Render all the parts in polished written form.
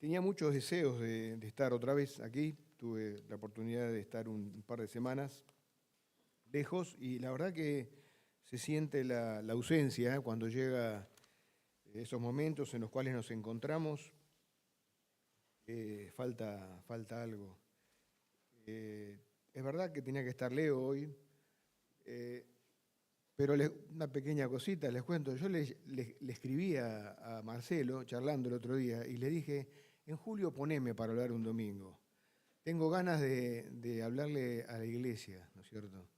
Tenía muchos deseos de estar otra vez aquí. Tuve la oportunidad de estar un par de semanas lejos y la verdad que se siente la ausencia cuando llega esos momentos en los cuales nos encontramos. Falta algo. Es verdad que tenía que estar Leo hoy, pero una pequeña cosita, les cuento. Yo le escribí a Marcelo, charlando el otro día, y le dije, en julio poneme para hablar un domingo. Tengo ganas de hablarle a la iglesia, ¿no es cierto?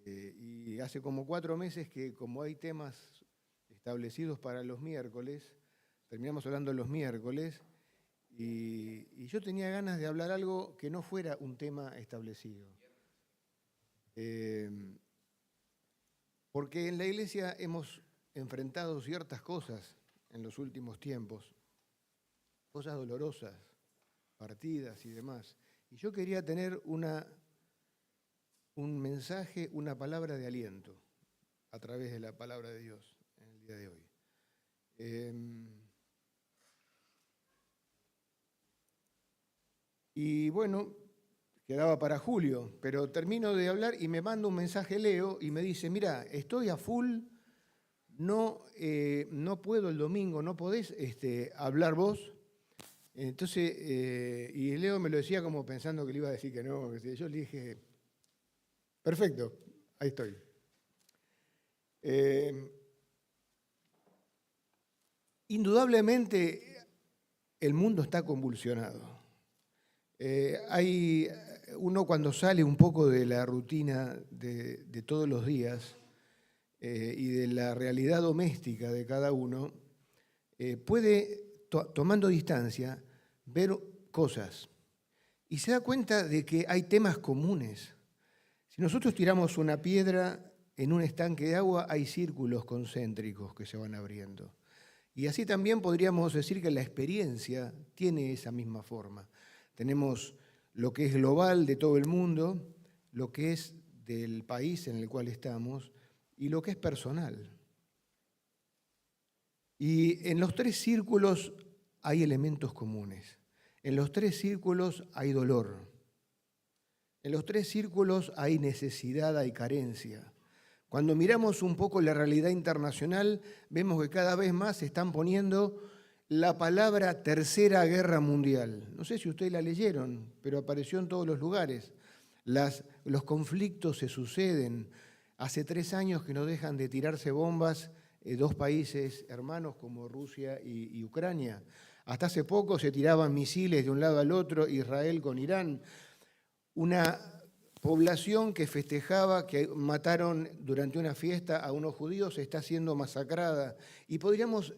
Y hace como 4 meses que como hay temas establecidos para los miércoles, terminamos hablando los miércoles, y yo tenía ganas de hablar algo que no fuera un tema establecido. Porque en la iglesia hemos enfrentado ciertas cosas en los últimos tiempos, cosas dolorosas, partidas y demás. Y yo quería tener un mensaje, una palabra de aliento a través de la palabra de Dios en el día de hoy. Y bueno, quedaba para julio, pero termino de hablar y me manda un mensaje Leo y me dice, mira, estoy a full, no puedo el domingo, no podés hablar vos. Entonces, y Leo me lo decía como pensando que le iba a decir que no. Yo le dije, perfecto, ahí estoy. Indudablemente el mundo está convulsionado. Uno cuando sale un poco de la rutina de todos los días y de la realidad doméstica de cada uno, puede, tomando distancia, ver cosas y se da cuenta de que hay temas comunes. Si nosotros tiramos una piedra en un estanque de agua, hay círculos concéntricos que se van abriendo. Y así también podríamos decir que la experiencia tiene esa misma forma. Tenemos lo que es global de todo el mundo, lo que es del país en el cual estamos y lo que es personal. Y en los 3 círculos hay elementos comunes. En los 3 círculos hay dolor. En los 3 círculos hay necesidad, hay carencia. Cuando miramos un poco la realidad internacional, vemos que cada vez más se están poniendo la palabra Tercera Guerra Mundial. No sé si ustedes la leyeron, pero apareció en todos los lugares. Los conflictos se suceden. Hace 3 años que no dejan de tirarse bombas 2 países hermanos como Rusia y Ucrania. Hasta hace poco se tiraban misiles de un lado al otro, Israel con Irán. Una población que festejaba que mataron durante una fiesta a unos judíos está siendo masacrada. Y podríamos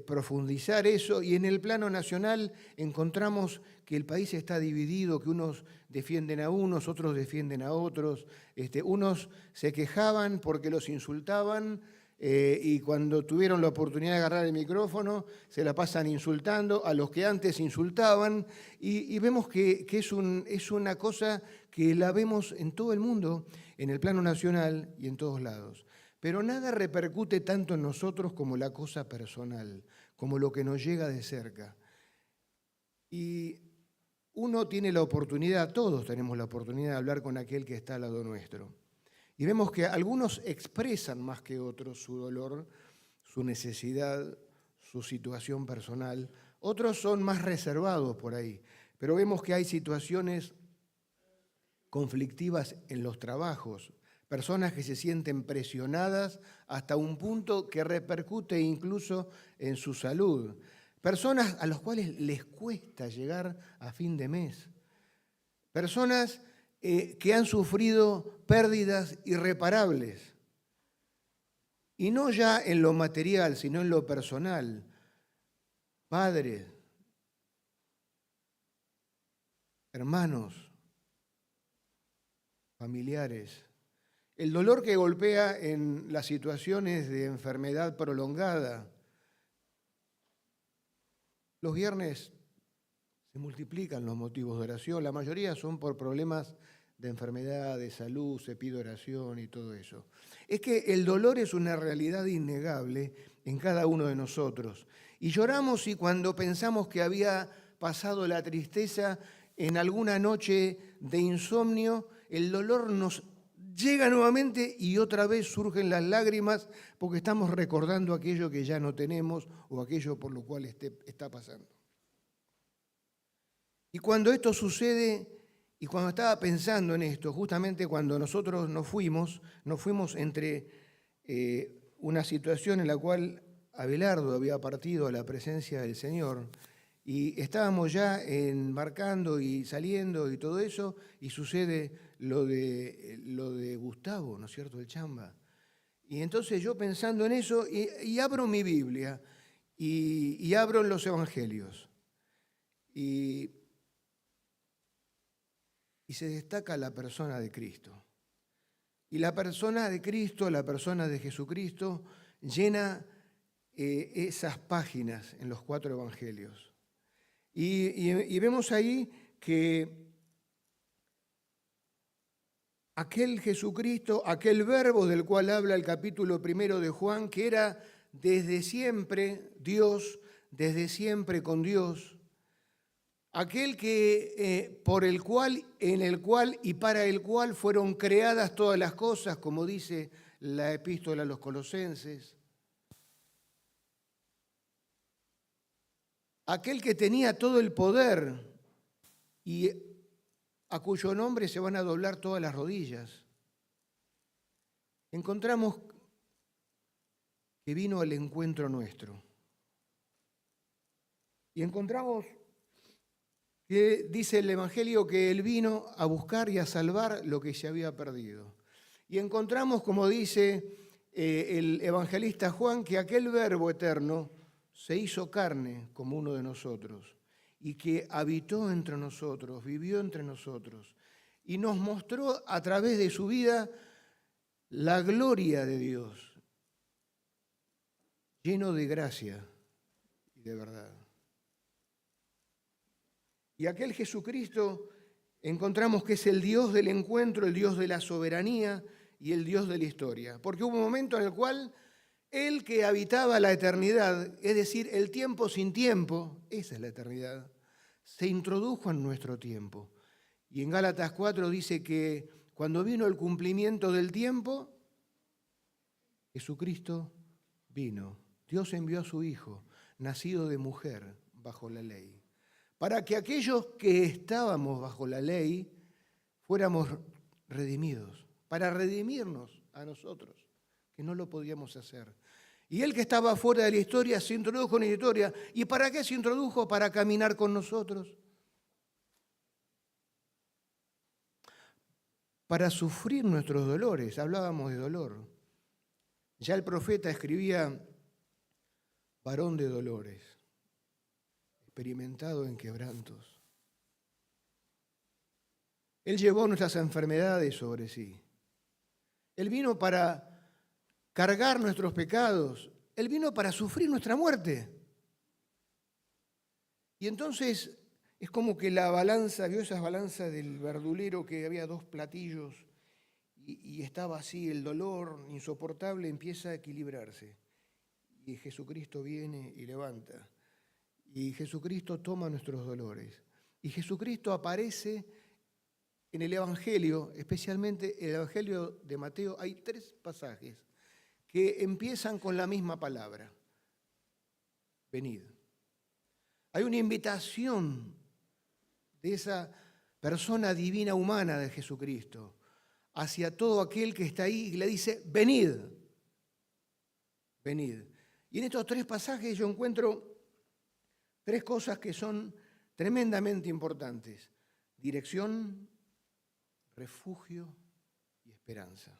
profundizar eso, y en el plano nacional encontramos que el país está dividido, que unos defienden a unos, otros defienden a otros. Unos se quejaban porque los insultaban y cuando tuvieron la oportunidad de agarrar el micrófono se la pasan insultando a los que antes insultaban, y vemos que es una cosa que la vemos en todo el mundo, en el plano nacional y en todos lados. Pero nada repercute tanto en nosotros como la cosa personal, como lo que nos llega de cerca. Y uno tiene la oportunidad, todos tenemos la oportunidad de hablar con aquel que está al lado nuestro. Y vemos que algunos expresan más que otros su dolor, su necesidad, su situación personal. Otros son más reservados por ahí. Pero vemos que hay situaciones conflictivas en los trabajos, personas que se sienten presionadas hasta un punto que repercute incluso en su salud. Personas a las cuales les cuesta llegar a fin de mes. Personas que han sufrido pérdidas irreparables. Y no ya en lo material, sino en lo personal. Padres, hermanos, familiares. El dolor que golpea en las situaciones de enfermedad prolongada. Los viernes se multiplican los motivos de oración, la mayoría son por problemas de enfermedad, de salud, se pide oración y todo eso. Es que el dolor es una realidad innegable en cada uno de nosotros. Y lloramos y cuando pensamos que había pasado la tristeza, en alguna noche de insomnio, el dolor nos llega nuevamente y otra vez surgen las lágrimas porque estamos recordando aquello que ya no tenemos o aquello por lo cual está pasando. Y cuando esto sucede, y cuando estaba pensando en esto, justamente cuando nosotros nos fuimos entre una situación en la cual Abelardo había partido a la presencia del Señor y estábamos ya embarcando y saliendo y todo eso, y sucede lo de Gustavo, ¿no es cierto?, el Chamba. Y entonces yo pensando en eso, y abro mi Biblia, y abro los Evangelios, y se destaca la persona de Cristo. Y la persona de Cristo, la persona de Jesucristo, llena esas páginas en los 4 Evangelios. Y vemos ahí que aquel Jesucristo, aquel verbo del cual habla el capítulo 1 de Juan, que era desde siempre Dios, desde siempre con Dios, aquel que por el cual, en el cual y para el cual fueron creadas todas las cosas, como dice la epístola a los Colosenses, aquel que tenía todo el poder y a cuyo nombre se van a doblar todas las rodillas. Encontramos que vino al encuentro nuestro. Y encontramos que dice el Evangelio que Él vino a buscar y a salvar lo que se había perdido. Y encontramos, como dice el evangelista Juan, que aquel Verbo eterno se hizo carne como uno de nosotros y que habitó entre nosotros, vivió entre nosotros y nos mostró a través de su vida la gloria de Dios, lleno de gracia y de verdad. Y aquel Jesucristo encontramos que es el Dios del encuentro, el Dios de la soberanía y el Dios de la historia. Porque hubo un momento en el cual Él que habitaba la eternidad, es decir, el tiempo sin tiempo, esa es la eternidad, se introdujo en nuestro tiempo. Y en Gálatas 4 dice que cuando vino el cumplimiento del tiempo, Jesucristo vino. Dios envió a su Hijo, nacido de mujer, bajo la ley, para que aquellos que estábamos bajo la ley fuéramos redimidos, para redimirnos a nosotros, que no lo podíamos hacer. Y Él que estaba fuera de la historia se introdujo en la historia. ¿Y para qué se introdujo? Para caminar con nosotros. Para sufrir nuestros dolores. Hablábamos de dolor. Ya el profeta escribía, varón de dolores, experimentado en quebrantos. Él llevó nuestras enfermedades sobre sí. Él vino para cargar nuestros pecados. Él vino para sufrir nuestra muerte. Y entonces es como que la balanza, vio esas balanzas del verdulero que había 2 platillos y estaba así, el dolor insoportable empieza a equilibrarse. Y Jesucristo viene y levanta. Y Jesucristo toma nuestros dolores. Y Jesucristo aparece en el Evangelio, especialmente el Evangelio de Mateo. Hay 3 pasajes que empiezan con la misma palabra. Venid. Hay una invitación de esa persona divina humana de Jesucristo hacia todo aquel que está ahí y le dice, venid, venid. Y en estos 3 pasajes yo encuentro 3 cosas que son tremendamente importantes. Dirección, refugio y esperanza.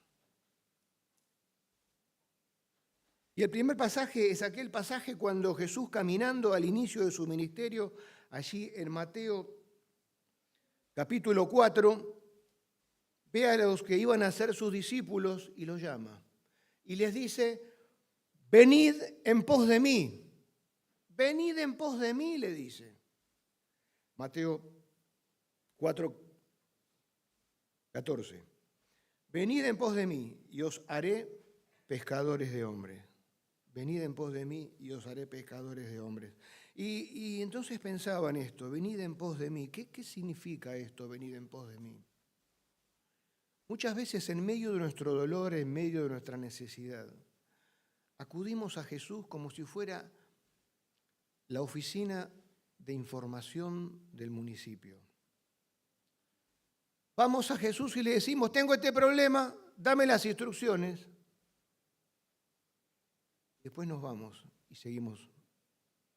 Y el primer pasaje es aquel pasaje cuando Jesús, caminando al inicio de su ministerio, allí en Mateo capítulo 4, ve a los que iban a ser sus discípulos y los llama. Y les dice, venid en pos de mí. Venid en pos de mí, le dice. Mateo 4, 14. Venid en pos de mí y os haré pescadores de hombres. venid en pos de mí y os haré pescadores de hombres. Y entonces pensaba en esto, venid en pos de mí. ¿Qué significa esto, venid en pos de mí? Muchas veces en medio de nuestro dolor, en medio de nuestra necesidad, acudimos a Jesús como si fuera la oficina de información del municipio. Vamos a Jesús y le decimos, tengo este problema, dame las instrucciones. Después nos vamos y seguimos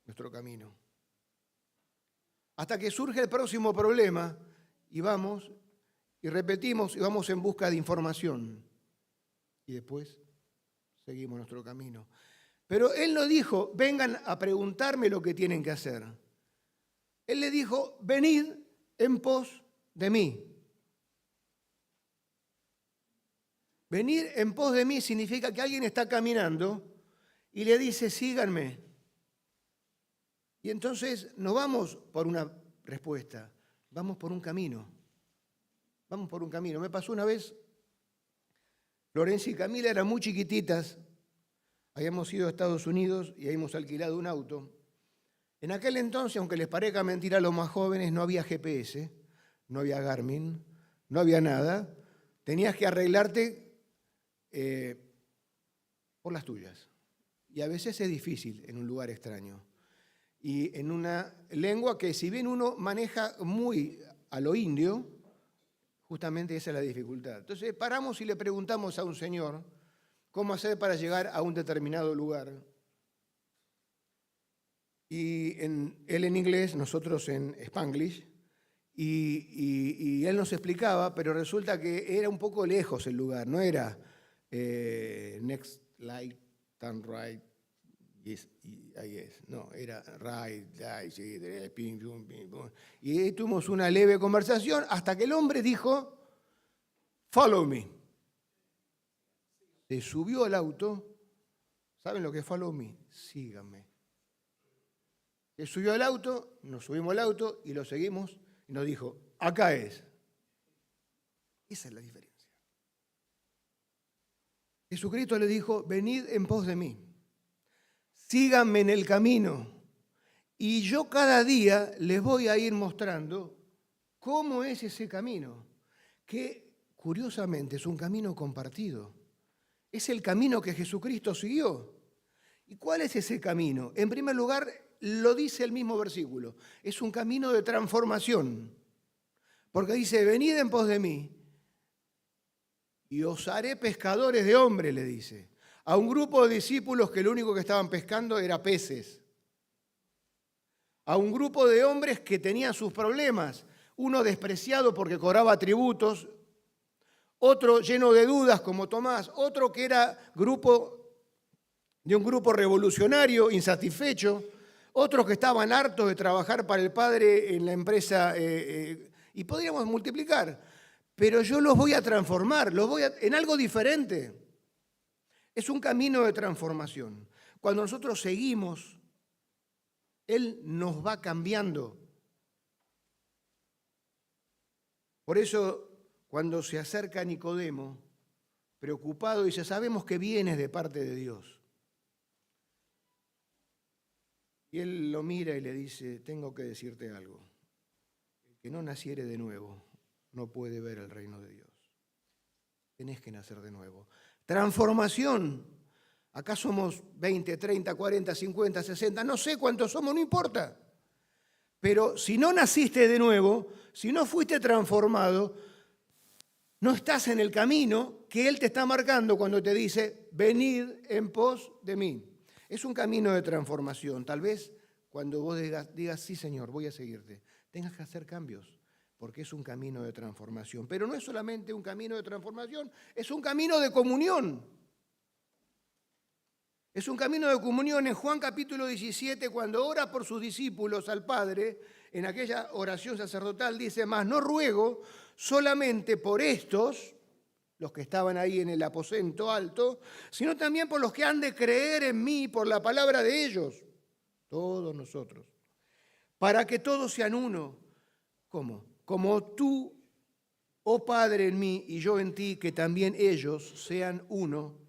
nuestro camino. Hasta que surge el próximo problema y vamos y repetimos y vamos en busca de información. Y después seguimos nuestro camino. Pero Él no dijo, vengan a preguntarme lo que tienen que hacer. Él le dijo, venid en pos de mí. Venir en pos de mí significa que alguien está caminando y le dice, síganme. Y entonces no vamos por una respuesta, vamos por un camino. Vamos por un camino. Me pasó una vez, Florencia y Camila eran muy chiquititas, habíamos ido a Estados Unidos y habíamos alquilado un auto. En aquel entonces, aunque les parezca mentira a los más jóvenes, no había GPS, no había Garmin, no había nada. Tenías que arreglarte por las tuyas. Y a veces es difícil en un lugar extraño. Y en una lengua que si bien uno maneja muy a lo indio, justamente esa es la dificultad. Entonces paramos y le preguntamos a un señor cómo hacer para llegar a un determinado lugar. Y él en inglés, nosotros en Spanglish, y él nos explicaba, pero resulta que era un poco lejos el lugar, no era next light, turn right, yes, ahí es. No, era right, sí, ping, pum, ping, pum. Y ahí tuvimos una leve conversación hasta que el hombre dijo, follow me. Se subió al auto. ¿Saben lo que es follow me? Síganme. Se subió al auto, nos subimos al auto y lo seguimos y nos dijo, acá es. Esa es la diferencia. Jesucristo le dijo, venid en pos de mí, síganme en el camino y yo cada día les voy a ir mostrando cómo es ese camino, que curiosamente es un camino compartido. Es el camino que Jesucristo siguió. ¿Y cuál es ese camino? En primer lugar, lo dice el mismo versículo, es un camino de transformación, porque dice, venid en pos de mí y os haré pescadores de hombres, le dice. A un grupo de discípulos que lo único que estaban pescando era peces. A un grupo de hombres que tenían sus problemas. Uno despreciado porque cobraba tributos, otro lleno de dudas como Tomás, otro que era de un grupo revolucionario, insatisfecho, otros que estaban hartos de trabajar para el Padre en la empresa, y podríamos multiplicar. Pero yo los voy a transformar, en algo diferente. Es un camino de transformación. Cuando nosotros seguimos, Él nos va cambiando. Por eso, cuando se acerca Nicodemo, preocupado, dice, sabemos que vienes de parte de Dios. Y él lo mira y le dice, tengo que decirte algo. El que no naciere de nuevo no puede ver el reino de Dios. Tenés que nacer de nuevo. Transformación. Acá somos 20, 30, 40, 50, 60, no sé cuántos somos, no importa. Pero si no naciste de nuevo, si no fuiste transformado, no estás en el camino que Él te está marcando cuando te dice, venid en pos de mí. Es un camino de transformación. Tal vez cuando vos digas, sí Señor, voy a seguirte, tengas que hacer cambios, porque es un camino de transformación. Pero no es solamente un camino de transformación, es un camino de comunión. Es un camino de comunión. En Juan capítulo 17, cuando ora por sus discípulos al Padre, en aquella oración sacerdotal dice, mas no ruego solamente por estos, los que estaban ahí en el aposento alto, sino también por los que han de creer en mí por la palabra de ellos, todos nosotros, para que todos sean uno. ¿Cómo? Como tú, oh Padre, en mí y yo en ti, que también ellos sean uno,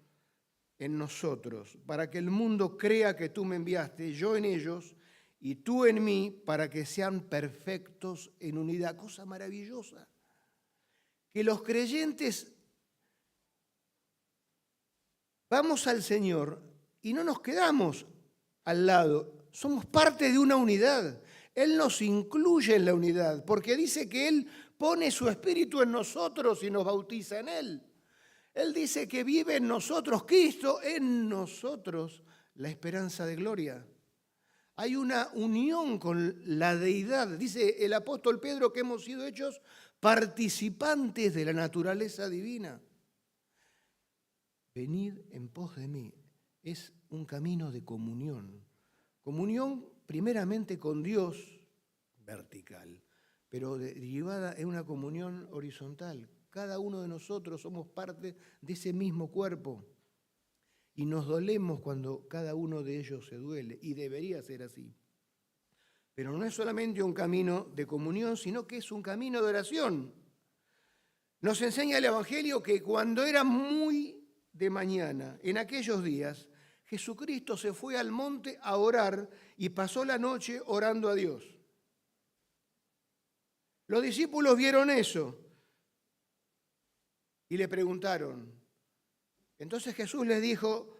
en nosotros, para que el mundo crea que tú me enviaste, yo en ellos y tú en mí, para que sean perfectos en unidad. Cosa maravillosa. Que los creyentes vamos al Señor y no nos quedamos al lado, somos parte de una unidad. Él nos incluye en la unidad, porque dice que Él pone su espíritu en nosotros y nos bautiza en Él. Él dice que vive en nosotros, Cristo en nosotros, la esperanza de gloria. Hay una unión con la deidad. Dice el apóstol Pedro que hemos sido hechos participantes de la naturaleza divina. Venid en pos de mí. Es un camino de comunión. Comunión primeramente con Dios, vertical, pero derivada en una comunión horizontal. Cada uno de nosotros somos parte de ese mismo cuerpo y nos dolemos cuando cada uno de ellos se duele, y debería ser así. Pero no es solamente un camino de comunión, sino que es un camino de oración. Nos enseña el Evangelio que cuando era muy de mañana, en aquellos días, Jesucristo se fue al monte a orar y pasó la noche orando a Dios. Los discípulos vieron eso y le preguntaron. Entonces Jesús les dijo: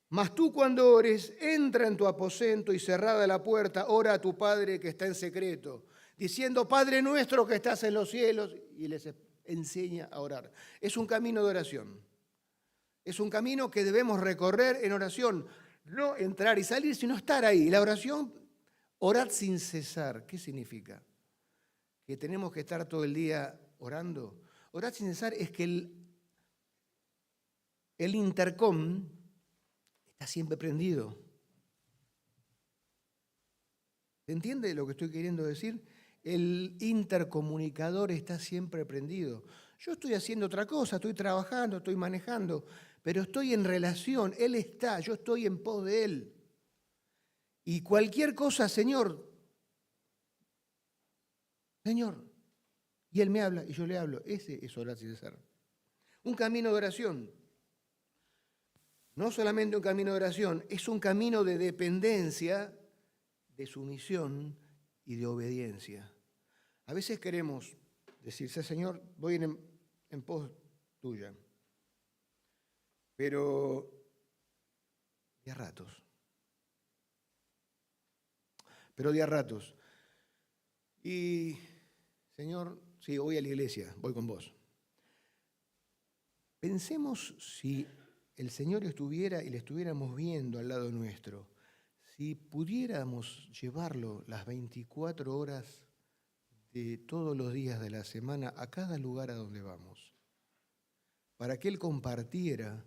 mas tú cuando ores, entra en tu aposento y cerrada la puerta, ora a tu Padre que está en secreto, diciendo: Padre nuestro que estás en los cielos, y les enseña a orar. Es un camino de oración. Es un camino que debemos recorrer en oración, no entrar y salir, sino estar ahí. La oración, orad sin cesar. ¿Qué significa? ¿Que tenemos que estar todo el día orando? Orar sin cesar es que el intercom está siempre prendido. ¿Se entiende lo que estoy queriendo decir? El intercomunicador está siempre prendido. Yo estoy haciendo otra cosa, estoy trabajando, estoy manejando, pero estoy en relación. Él está, yo estoy en pos de Él. Y cualquier cosa, Señor, y Él me habla y yo le hablo. Ese es orar sin cesar. Un camino de oración. No solamente un camino de oración, es un camino de dependencia, de sumisión y de obediencia. A veces queremos decir: Señor, voy en pos tuya. Pero de a ratos. Y, Señor, sí, voy a la iglesia, voy con vos. Pensemos si el Señor estuviera y le estuviéramos viendo al lado nuestro, si pudiéramos llevarlo las 24 horas de todos los días de la semana a cada lugar a donde vamos, para que Él compartiera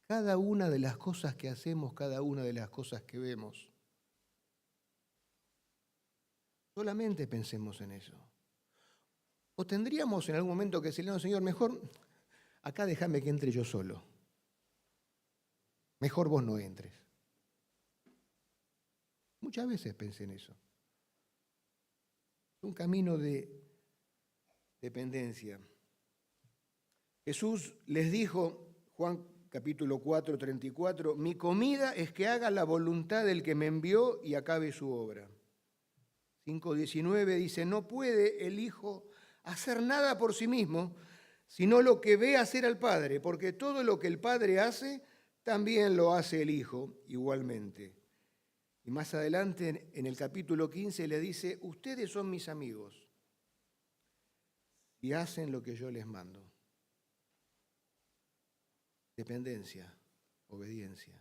cada una de las cosas que hacemos, cada una de las cosas que vemos. Solamente pensemos en eso. O tendríamos en algún momento que decirle: no, Señor, mejor acá déjame que entre yo solo. Mejor vos no entres. Muchas veces pensé en eso. Es un camino de dependencia. Jesús les dijo, Juan capítulo 4, 34, mi comida es que haga la voluntad del que me envió y acabe su obra. 5:19 dice: no puede el Hijo hacer nada por sí mismo, sino lo que ve hacer al Padre, porque todo lo que el Padre hace, también lo hace el Hijo igualmente. Y más adelante, en el capítulo 15, le dice: ustedes son mis amigos y hacen lo que yo les mando. Dependencia, obediencia.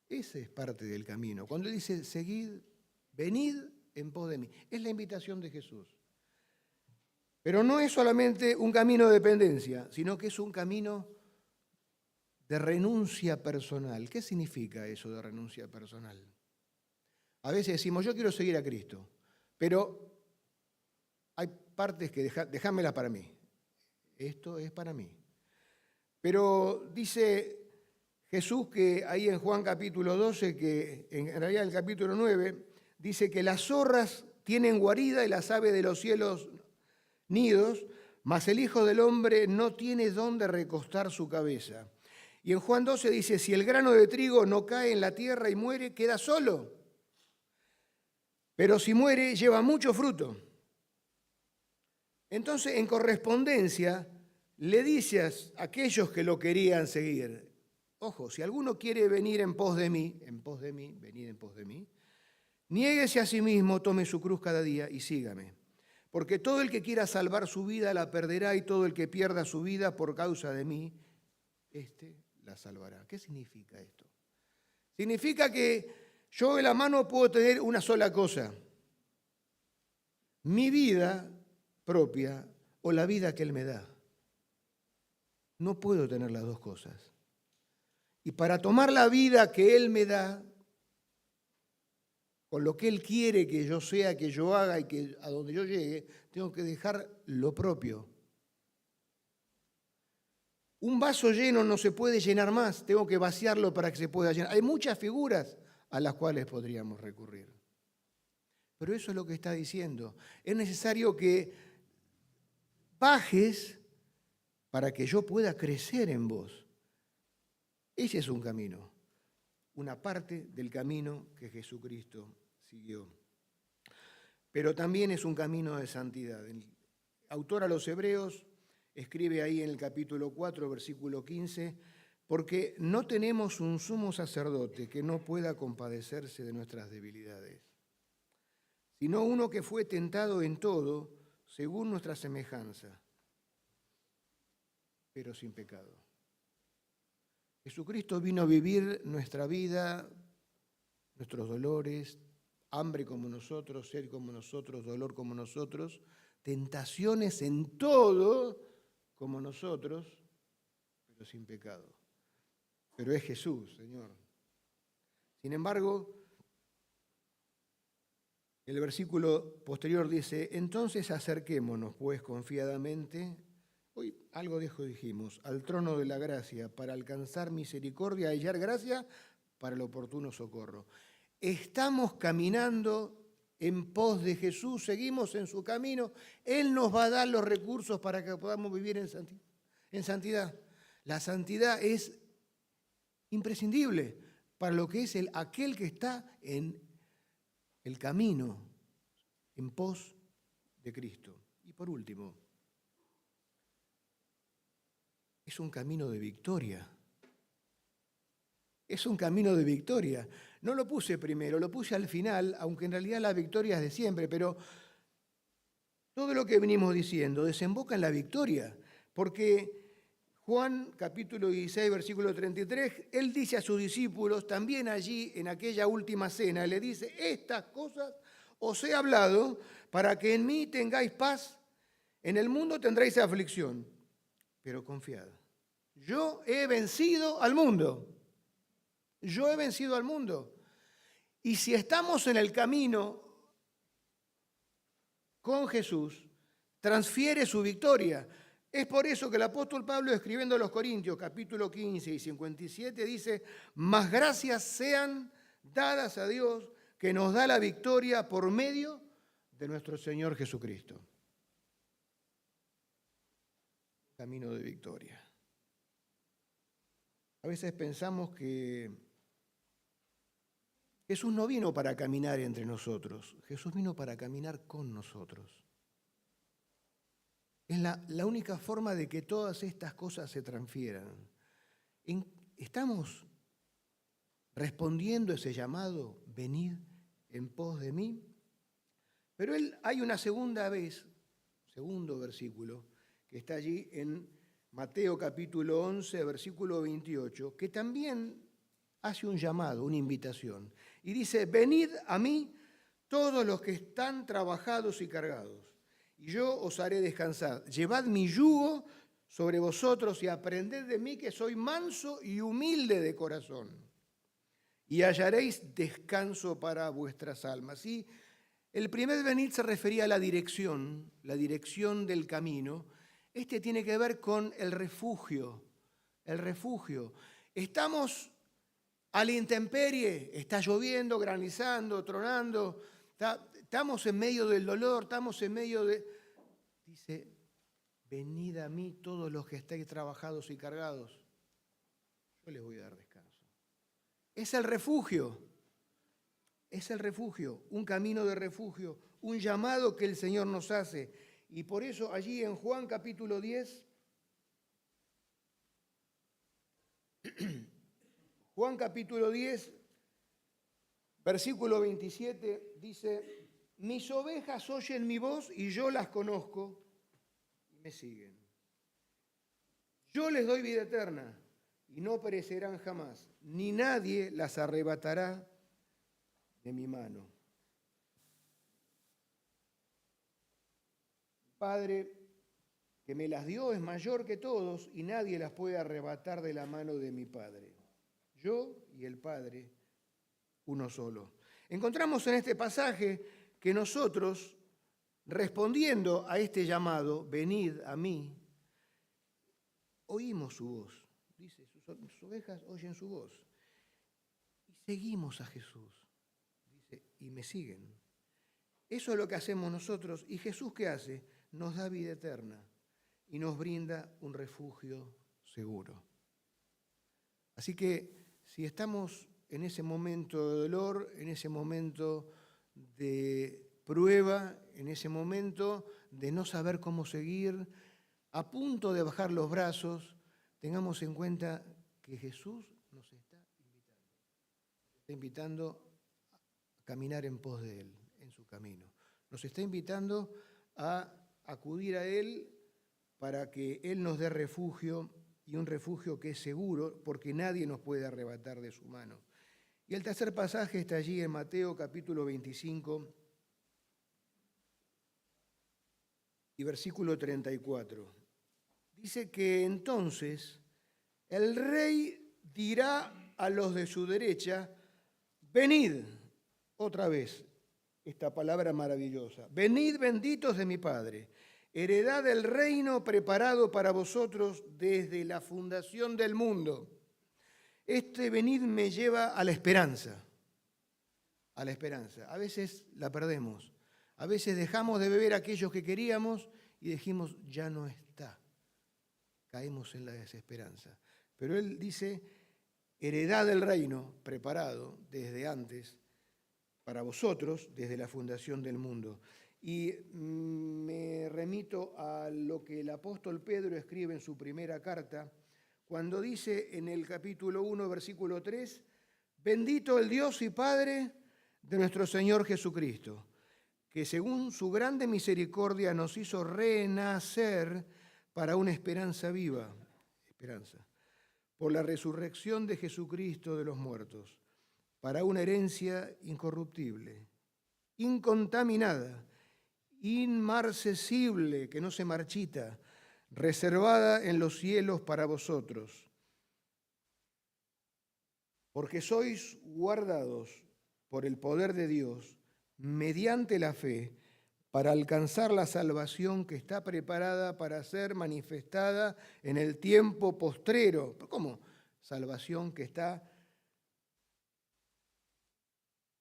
Ese es parte del camino. Cuando él dice: seguid, venid en pos de mí, es la invitación de Jesús. Pero no es solamente un camino de dependencia, sino que es un camino de renuncia personal. ¿Qué significa eso de renuncia personal? A veces decimos: yo quiero seguir a Cristo, pero hay partes que dejámela para mí. Esto es para mí. Pero dice Jesús que ahí en Juan capítulo 12, que en realidad en el capítulo 9, dice que las zorras tienen guarida y las aves de los cielos nidos, mas el Hijo del Hombre no tiene dónde recostar su cabeza. Y en Juan 12 dice, si el grano de trigo no cae en la tierra y muere, queda solo. Pero si muere, lleva mucho fruto. Entonces, en correspondencia, le dice a aquellos que lo querían seguir, ojo, si alguno quiere venir en pos de mí, venid en pos de mí, niéguese a sí mismo, tome su cruz cada día y sígame. Porque todo el que quiera salvar su vida la perderá y todo el que pierda su vida por causa de mí, la salvará. ¿Qué significa esto? Significa que yo en la mano puedo tener una sola cosa, mi vida propia o la vida que Él me da. No puedo tener las dos cosas. Y para tomar la vida que Él me da, con lo que Él quiere que yo sea, que yo haga y que a donde yo llegue, tengo que dejar lo propio. Un vaso lleno no se puede llenar más, tengo que vaciarlo para que se pueda llenar. Hay muchas figuras a las cuales podríamos recurrir. Pero eso es lo que está diciendo. Es necesario que bajes para que yo pueda crecer en vos. Ese es un camino, una parte del camino que Jesucristo siguió. Pero también es un camino de santidad. El autor a los Hebreos escribe ahí en el capítulo 4, versículo 15, porque no tenemos un sumo sacerdote que no pueda compadecerse de nuestras debilidades, sino uno que fue tentado en todo, según nuestra semejanza, pero sin pecado. Jesucristo vino a vivir nuestra vida, nuestros dolores, hambre como nosotros, sed como nosotros, dolor como nosotros, tentaciones en todo como nosotros, pero sin pecado. Pero es Jesús, Señor. Sin embargo, el versículo posterior dice, entonces acerquémonos pues confiadamente, hoy algo de eso dijimos, al trono de la gracia para alcanzar misericordia y hallar gracia para el oportuno socorro. Estamos caminando en pos de Jesús, seguimos en su camino, Él nos va a dar los recursos para que podamos vivir en santidad. La santidad es imprescindible para lo que es aquel que está en el camino en pos de Cristo. Y por último, es un camino de victoria. Es un camino de victoria. No lo puse primero, lo puse al final, aunque en realidad la victoria es de siempre, pero todo lo que venimos diciendo desemboca en la victoria, porque Juan capítulo 16, versículo 33, él dice a sus discípulos, también allí en aquella última cena, le dice, estas cosas os he hablado para que en mí tengáis paz, en el mundo tendréis aflicción, pero confiad, yo he vencido al mundo. Yo he vencido al mundo. Y si estamos en el camino con Jesús, transfiere su victoria. Es por eso que el apóstol Pablo, escribiendo a los Corintios, capítulo 15 y 57, dice, mas gracias sean dadas a Dios que nos da la victoria por medio de nuestro Señor Jesucristo. Camino de victoria. A veces pensamos que Jesús no vino para caminar entre nosotros, Jesús vino para caminar con nosotros. Es la única forma de que todas estas cosas se transfieran. ¿Estamos respondiendo ese llamado, venid en pos de mí? Pero hay una segunda vez, segundo versículo, que está allí en Mateo capítulo 11, versículo 28, que también hace un llamado, una invitación. Y dice, venid a mí todos los que están trabajados y cargados, y yo os haré descansar. Llevad mi yugo sobre vosotros y aprended de mí que soy manso y humilde de corazón, y hallaréis descanso para vuestras almas. Y el primer venid se refería a la dirección del camino. Este tiene que ver con el refugio. Estamos a la intemperie, está lloviendo, granizando, tronando, estamos en medio del dolor, estamos en medio de... Dice, venid a mí todos los que estáis trabajados y cargados, yo les voy a dar descanso. Es el refugio, un camino de refugio, un llamado que el Señor nos hace. Y por eso allí en Juan capítulo 10, Juan capítulo 10, versículo 27, dice: mis ovejas oyen mi voz y yo las conozco y me siguen. Yo les doy vida eterna y no perecerán jamás, ni nadie las arrebatará de mi mano. El Padre que me las dio es mayor que todos y nadie las puede arrebatar de la mano de mi Padre. Yo y el Padre, uno solo. Encontramos en este pasaje que nosotros, respondiendo a este llamado, venid a mí, oímos su voz. Dice, sus ovejas oyen su voz. Y seguimos a Jesús. Dice, y me siguen. Eso es lo que hacemos nosotros. ¿Y Jesús qué hace? Nos da vida eterna y nos brinda un refugio seguro. Así que si estamos en ese momento de dolor, en ese momento de prueba, en ese momento de no saber cómo seguir, a punto de bajar los brazos, tengamos en cuenta que Jesús nos está invitando a caminar en pos de Él, en su camino. Nos está invitando a acudir a Él para que Él nos dé refugio, y un refugio que es seguro, porque nadie nos puede arrebatar de su mano. Y el tercer pasaje está allí en Mateo capítulo 25 y versículo 34. Dice que entonces el rey dirá a los de su derecha: venid, otra vez esta palabra maravillosa, venid benditos de mi Padre, heredad del reino preparado para vosotros desde la fundación del mundo. Este venid me lleva a la esperanza, a la esperanza. A veces la perdemos, a veces dejamos de beber aquellos que queríamos y dijimos, ya no está. Caemos en la desesperanza. Pero él dice, heredad del reino preparado desde antes para vosotros, desde la fundación del mundo. Y me remito a lo que el apóstol Pedro escribe en su primera carta, cuando dice en el capítulo 1, versículo 3, bendito el Dios y Padre de nuestro Señor Jesucristo, que según su grande misericordia nos hizo renacer para una esperanza viva, por la resurrección de Jesucristo de los muertos, para una herencia incorruptible, incontaminada, inmarcesible, que no se marchita, reservada en los cielos para vosotros, porque sois guardados por el poder de Dios mediante la fe para alcanzar la salvación que está preparada para ser manifestada en el tiempo postrero. ¿Cómo? Salvación que está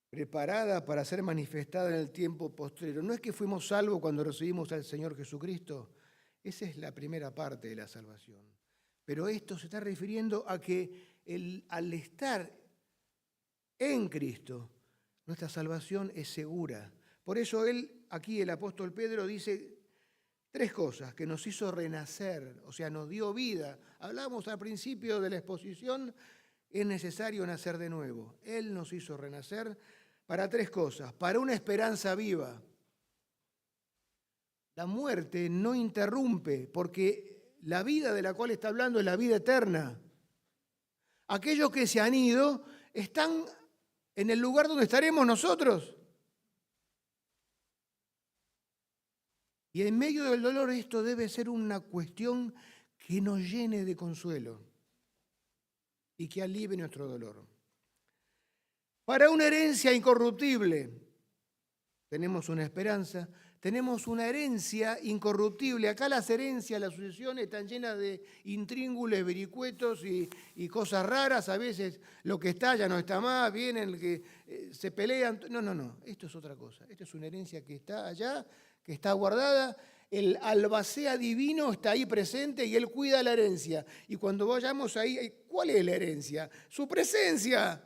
preparada para ser manifestada en el tiempo postrero. No es que fuimos salvos cuando recibimos al Señor Jesucristo. Esa es la primera parte de la salvación. Pero esto se está refiriendo a que al estar en Cristo, nuestra salvación es segura. Por eso aquí el apóstol Pedro dice tres cosas: que nos hizo renacer, o sea, nos dio vida. Hablamos al principio de la exposición, es necesario nacer de nuevo. Él nos hizo renacer para tres cosas: para una esperanza viva. La muerte no interrumpe, porque la vida de la cual está hablando es la vida eterna. Aquellos que se han ido están en el lugar donde estaremos nosotros. Y en medio del dolor esto debe ser una cuestión que nos llene de consuelo y que alivie nuestro dolor. Para una herencia incorruptible tenemos una esperanza, tenemos una herencia incorruptible. Acá las herencias, las sucesiones están llenas de intríngules, vericuetos y cosas raras. A veces lo que está ya no está más, vienen, que se pelean. No, esto es otra cosa. Esto es una herencia que está allá, que está guardada. El albacea divino está ahí presente y Él cuida la herencia. Y cuando vayamos ahí, ¿cuál es la herencia? Su presencia.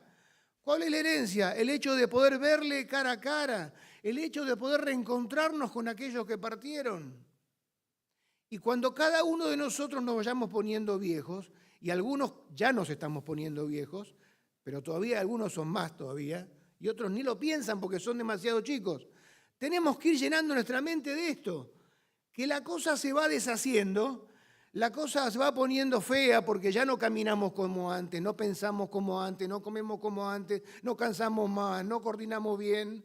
¿Cuál es la herencia? El hecho de poder verle cara a cara, el hecho de poder reencontrarnos con aquellos que partieron. Y cuando cada uno de nosotros nos vayamos poniendo viejos, y algunos ya nos estamos poniendo viejos, pero todavía algunos son más todavía, y otros ni lo piensan porque son demasiado chicos, tenemos que ir llenando nuestra mente de esto, que la cosa se va deshaciendo, la cosa se va poniendo fea porque ya no caminamos como antes, no pensamos como antes, no comemos como antes, no cansamos más, no coordinamos bien.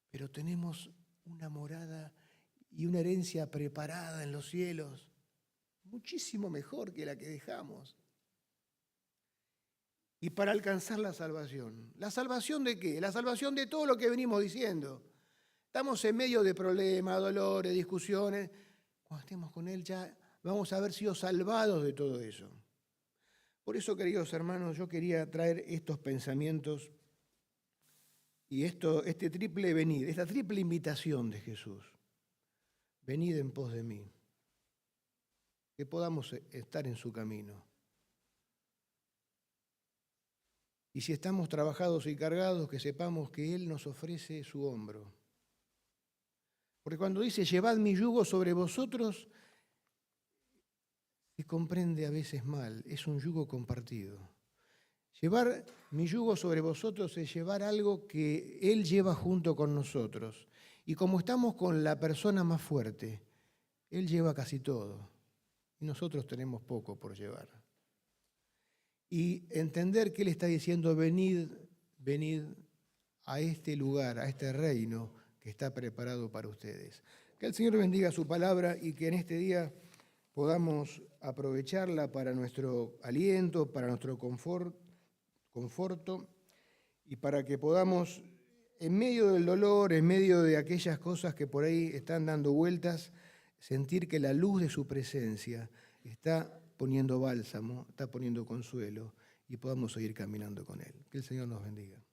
Pero tenemos una morada y una herencia preparada en los cielos, muchísimo mejor que la que dejamos. Y para alcanzar la salvación. ¿La salvación de qué? La salvación de todo lo que venimos diciendo. Estamos en medio de problemas, dolores, discusiones. Cuando estemos con Él ya vamos a haber sido salvados de todo eso. Por eso, queridos hermanos, yo quería traer estos pensamientos y este triple venid, esta triple invitación de Jesús. Venid en pos de mí, que podamos estar en su camino. Y si estamos trabajados y cargados, que sepamos que Él nos ofrece su hombro. Porque cuando dice, llevad mi yugo sobre vosotros, se comprende a veces mal, es un yugo compartido. Llevar mi yugo sobre vosotros es llevar algo que Él lleva junto con nosotros. Y como estamos con la persona más fuerte, Él lleva casi todo. Y nosotros tenemos poco por llevar. Y entender que Él está diciendo, venid, venid a este lugar, a este reino que está preparado para ustedes. Que el Señor bendiga su palabra y que en este día podamos aprovecharla para nuestro aliento, para nuestro conforto y para que podamos, en medio del dolor, en medio de aquellas cosas que por ahí están dando vueltas, sentir que la luz de su presencia está poniendo bálsamo, está poniendo consuelo y podamos seguir caminando con Él. Que el Señor nos bendiga.